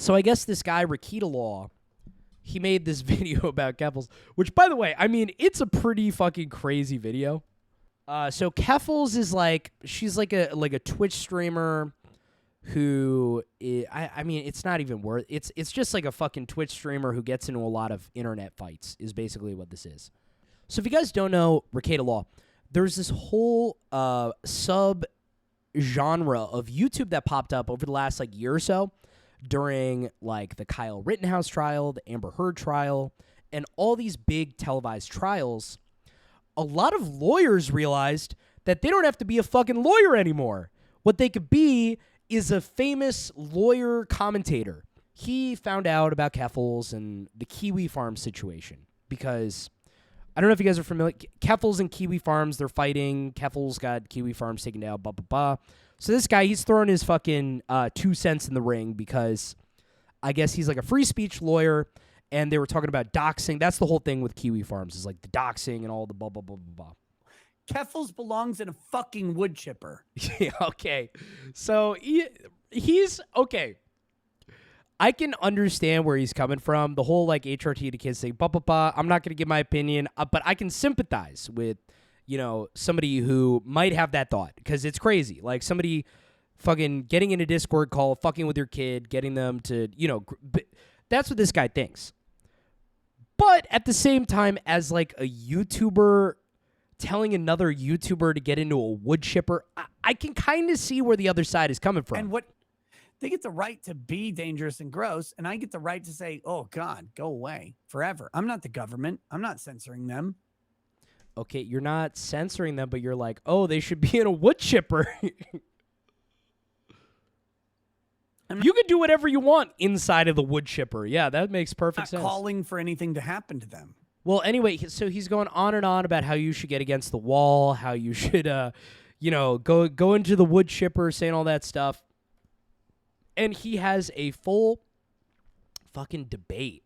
So I guess this guy, Rekeita Law, he made this video about Keffals, which, by the way, I mean, it's a pretty fucking crazy video. So Keffals is she's like a Twitch streamer who I mean, it's not even worth it's just like a fucking Twitch streamer who gets into a lot of internet fights is basically what this is. So if you guys don't know Rekeita Law, there's this whole sub genre of YouTube that popped up over the last year or so during the Kyle Rittenhouse trial, the Amber Heard trial, and all these big televised trials. A lot of lawyers realized that they don't have to be a fucking lawyer anymore. What they could be is a famous lawyer commentator. He found out about Keffals and the Kiwi Farm situation because I don't know if you guys are familiar. Keffals and Kiwi Farms, they're fighting. Keffals got Kiwi Farms taken down, blah, blah, blah. So this guy, he's throwing his fucking 2 cents in the ring because I guess he's a free speech lawyer, and they were talking about doxing. That's the whole thing with Kiwi Farms is the doxing and all the blah, blah, blah, blah, blah. Keffals belongs in a fucking wood chipper. Yeah, okay. So he's okay. I can understand where he's coming from. The whole HRT to kids thing, blah, blah, blah. I'm not going to give my opinion, but I can sympathize with, somebody who might have that thought because it's crazy. Somebody fucking getting in a Discord call, fucking with your kid, getting them to, that's what this guy thinks. But at the same time, as a YouTuber telling another YouTuber to get into a wood chipper, I can kind of see where the other side is coming from. And what they get the right to be dangerous and gross, and I get the right to say, oh God, go away forever. I'm not the government. I'm not censoring them. Okay, you're not censoring them, but you're oh, they should be in a wood chipper. You can do whatever you want inside of the wood chipper. Yeah, that makes perfect sense. Not calling for anything to happen to them. Well, anyway, so he's going on and on about how you should get against the wall, how you should, go into the wood chipper, saying all that stuff. And he has a full fucking debate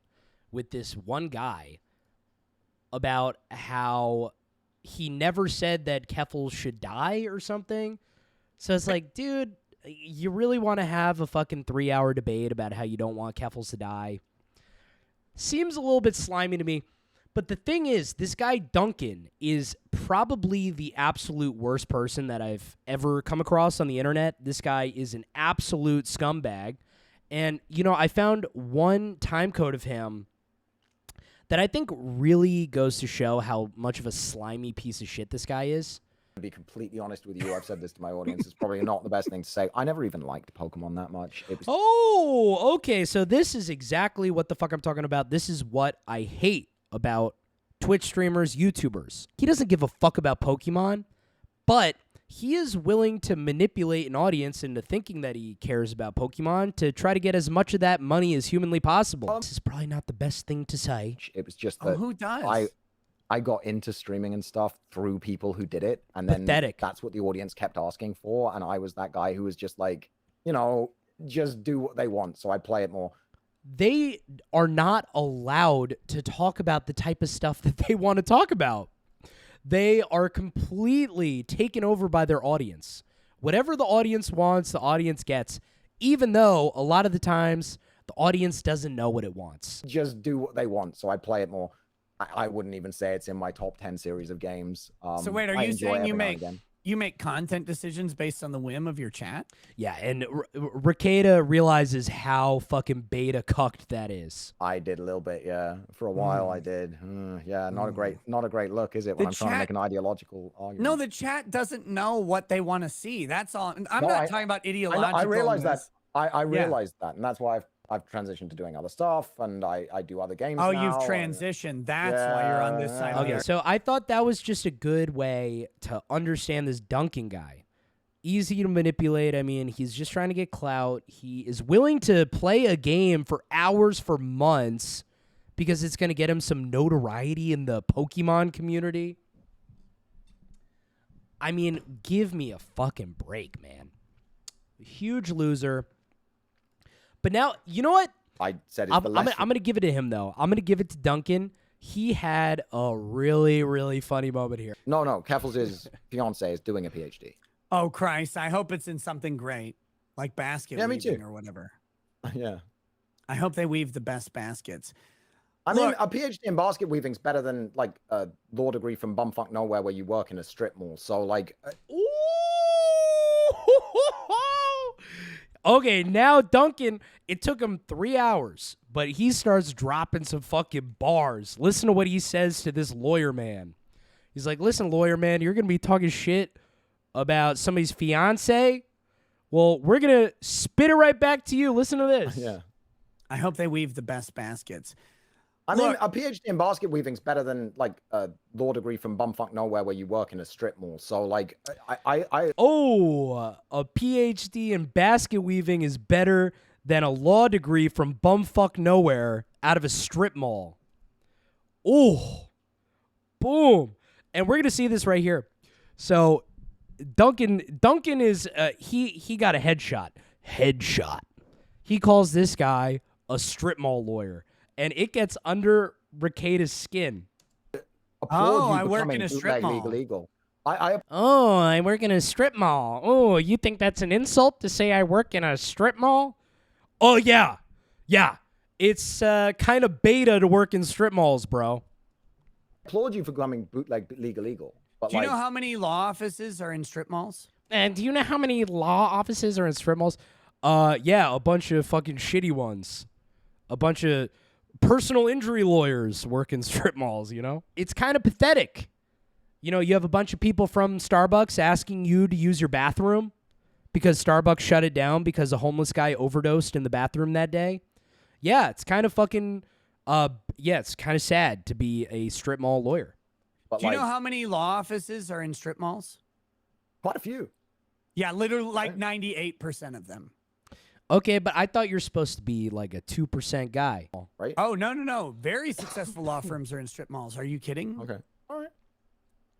with this one guy about how he never said that Keffals should die or something. So it's dude, you really want to have a fucking 3-hour debate about how you don't want Keffals to die? Seems a little bit slimy to me. But the thing is, this guy Duncan is probably the absolute worst person that I've ever come across on the internet. This guy is an absolute scumbag. And, I found one time code of him that I think really goes to show how much of a slimy piece of shit this guy is. To be completely honest with you, I've said this to my audience, it's probably not the best thing to say. I never even liked Pokemon that much. Oh, okay. So this is exactly what the fuck I'm talking about. This is what I hate about Twitch streamers, YouTubers. He doesn't give a fuck about Pokemon, but he is willing to manipulate an audience into thinking that he cares about Pokemon to try to get as much of that money as humanly possible. This is probably not the best thing to say. It was just that who does? I got into streaming and stuff through people who did it, and then that's what the audience kept asking for, and I was that guy who was just just do what they want, so I play it more. They are not allowed to talk about the type of stuff that they want to talk about. They are completely taken over by their audience. Whatever the audience wants, the audience gets, even though a lot of the times the audience doesn't know what it wants. Just do what they want, so I play it more. I wouldn't even say it's in my top 10 series of games. So wait, are you saying you make content decisions based on the whim of your chat? Yeah, and Rekeita realizes how fucking beta cucked that is. I did a little bit, yeah. For a while, I did. Yeah, not a great look, is it? When I'm trying to make an ideological argument. No, the chat doesn't know what they want to see. That's all. I'm not talking about ideological. I realize that. I realized that, and that's why I've transitioned to doing other stuff, and I do other games now. Oh, you've transitioned. That's why you're on this side. Okay, so I thought that was just a good way to understand this Duncan guy. Easy to manipulate. I mean, he's just trying to get clout. He is willing to play a game for hours, for months, because it's going to get him some notoriety in the Pokemon community. I mean, give me a fucking break, man. Huge loser. But now, you know what? I said I'm going to give it to him, though. I'm going to give it to Duncan. He had a really, really funny moment here. No. Keffals' fiance is doing a PhD. Oh, Christ. I hope it's in something great, like basket weaving or whatever. Yeah. I hope they weave the best baskets. I mean, a PhD in basket weaving's better than like a law degree from bumfuck nowhere where you work in a strip mall. So like, okay, now Duncan, it took him 3 hours, but he starts dropping some fucking bars. Listen to what he says to this lawyer man. He's like, listen, lawyer man, you're going to be talking shit about somebody's fiance? Well, we're going to spit it right back to you. Listen to this. Yeah. I hope they weave the best baskets. I mean, a PhD in basket weaving's better than like a law degree from bumfuck nowhere where you work in a strip mall. So like, a PhD in basket weaving is better than a law degree from bumfuck nowhere out of a strip mall. Oh, boom. And we're going to see this right here. So Duncan is, he got a headshot. He calls this guy a strip mall lawyer. And it gets under Rekeita's skin. I work in a strip mall. Legal. I work in a strip mall. Oh, you think that's an insult to say I work in a strip mall? Oh, yeah. Yeah. It's kind of beta to work in strip malls, bro. I applaud you for becoming bootleg legal. But do you know how many law offices are in strip malls? And do you know how many law offices are in strip malls? Yeah, a bunch of fucking shitty ones. A bunch of personal injury lawyers work in strip malls, you know? It's kind of pathetic. You know, you have a bunch of people from Starbucks asking you to use your bathroom because Starbucks shut it down because a homeless guy overdosed in the bathroom that day. Yeah, it's kind of fucking, it's kind of sad to be a strip mall lawyer. But do you know how many law offices are in strip malls? Quite a few. Yeah, literally like 98% of them. Okay, but I thought you're supposed to be like a 2% guy. Right? Oh, no. Very successful law firms are in strip malls. Are you kidding? Okay. All right.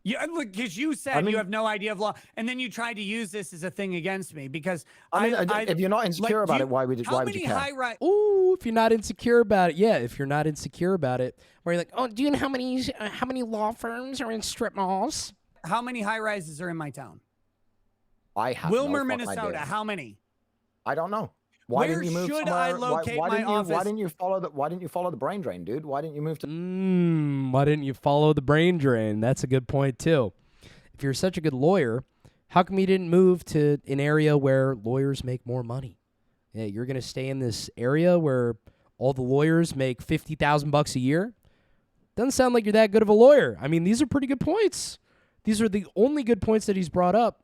Yeah, look, because you said you have no idea of law, and then you tried to use this as a thing against me because if you're not insecure about it, why would you care? Ooh, if you're not insecure about it, yeah. If you're not insecure about it, where you're like, oh, do you know how many law firms are in strip malls? How many high rises are in my town? I have Wilmer, Minnesota. How many? I don't know. Why didn't you move should I locate my office? Why didn't you follow the brain drain, dude? Why didn't you move to? Why didn't you follow the brain drain? That's a good point too. If you're such a good lawyer, how come you didn't move to an area where lawyers make more money? Yeah, you're gonna stay in this area where all the lawyers make $50,000 a year. Doesn't sound like you're that good of a lawyer. I mean, these are pretty good points. These are the only good points that he's brought up,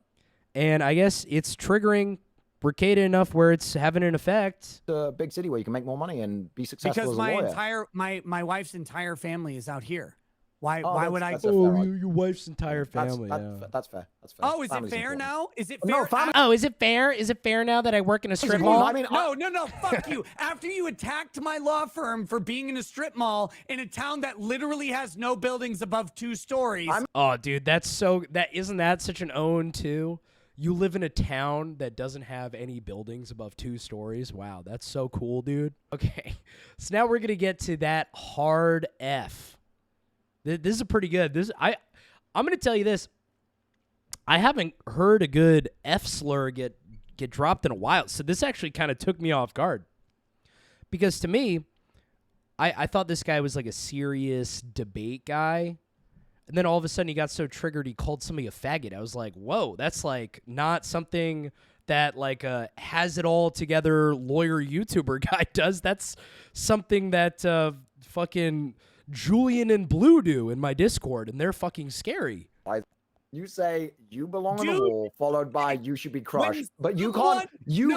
and I guess it's triggering Rekeita enough where it's having an effect. A big city where you can make more money and be successful as a lawyer. Because my wife's entire family is out here. Why would I? Your wife's entire family. That's fair. Oh, is it fair now? Is it fair? No, is it fair? Is it fair now that I work in a strip mall? I mean, no. Fuck you. After you attacked my law firm for being in a strip mall in a town that literally has no buildings above 2 stories. Oh, dude, isn't that such an own too? You live in a town that doesn't have any buildings above 2 stories. Wow, that's so cool, dude. Okay, so now we're gonna get to that hard F. This is pretty good. I'm gonna tell you this. I haven't heard a good F slur get dropped in a while, so this actually kind of took me off guard. Because to me, I thought this guy was like a serious debate guy. And then all of a sudden he got so triggered he called somebody a faggot. I was like, whoa, that's like not something that like a has it all together lawyer YouTuber guy does. That's something that fucking Julian and Blue do in my Discord, and they're fucking scary. You say you belong on the wall, followed by you should be crushed. But you can't. You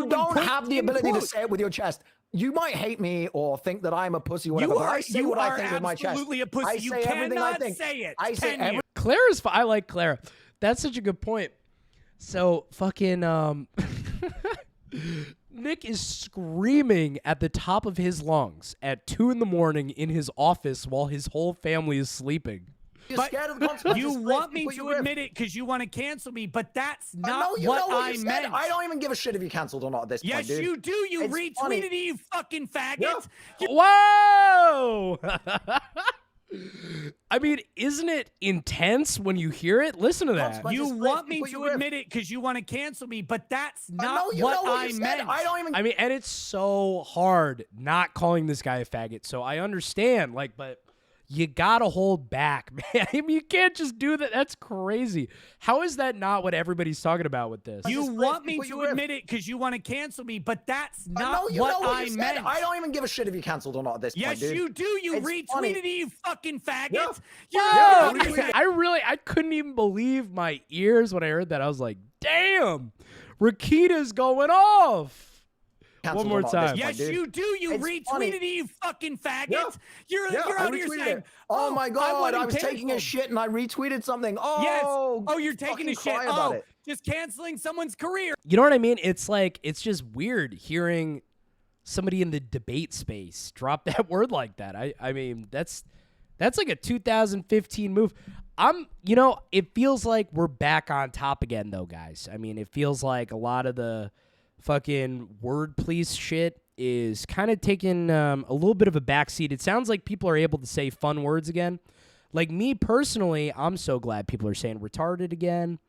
don't have the ability to say it with your chest. You might hate me or think that I'm a pussy or whatever, but I say what I think with my chest. Absolutely a pussy. You cannot say it. I say everything. Clara's I like Clara. That's such a good point. So fucking Nick is screaming at the top of his lungs at 2 a.m. in his office while his whole family is sleeping. But you want me to admit it because you want to cancel me, but that's not what I meant. I don't even give a shit if you canceled or not at this point, dude. Yes, you do. You retweeted it, you fucking faggot. Yeah. Whoa! I mean, isn't it intense when you hear it? Listen to that. You want me to admit it because you want to cancel me, but that's not what I meant. I don't even. I mean, and it's so hard not calling this guy a faggot. So I understand, like, but you gotta hold back, man. I mean, you can't just do that. That's crazy. How is that not what everybody's talking about with this? You want me to admit it because you want to cancel me, but that's not what I meant. I don't even give a shit if you canceled or not at this point, dude. Yes, you do. You retweeted it, you fucking faggot. Yeah. I couldn't even believe my ears when I heard that. I was like, damn, Rekeita's going off. One more time. Yes, you do. You retweeted it, you fucking faggot. Yeah. You're out here saying, oh my God, I was taking a shit and I retweeted something. Oh, yes. Oh, you're taking a shit. Oh, just canceling someone's career. You know what I mean? It's like, it's just weird hearing somebody in the debate space drop that word like that. I mean, that's like a 2015 move. It feels like we're back on top again, though, guys. I mean, it feels like a lot of the fucking word police shit is kind of taking a little bit of a backseat. It sounds like people are able to say fun words again. Like me personally, I'm so glad people are saying retarded again.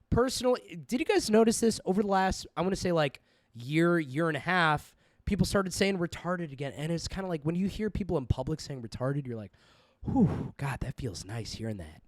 Personally, did you guys notice this over the last, I want to say like year and a half, people started saying retarded again. And it's kind of like when you hear people in public saying retarded, you're like, whew, God, that feels nice hearing that.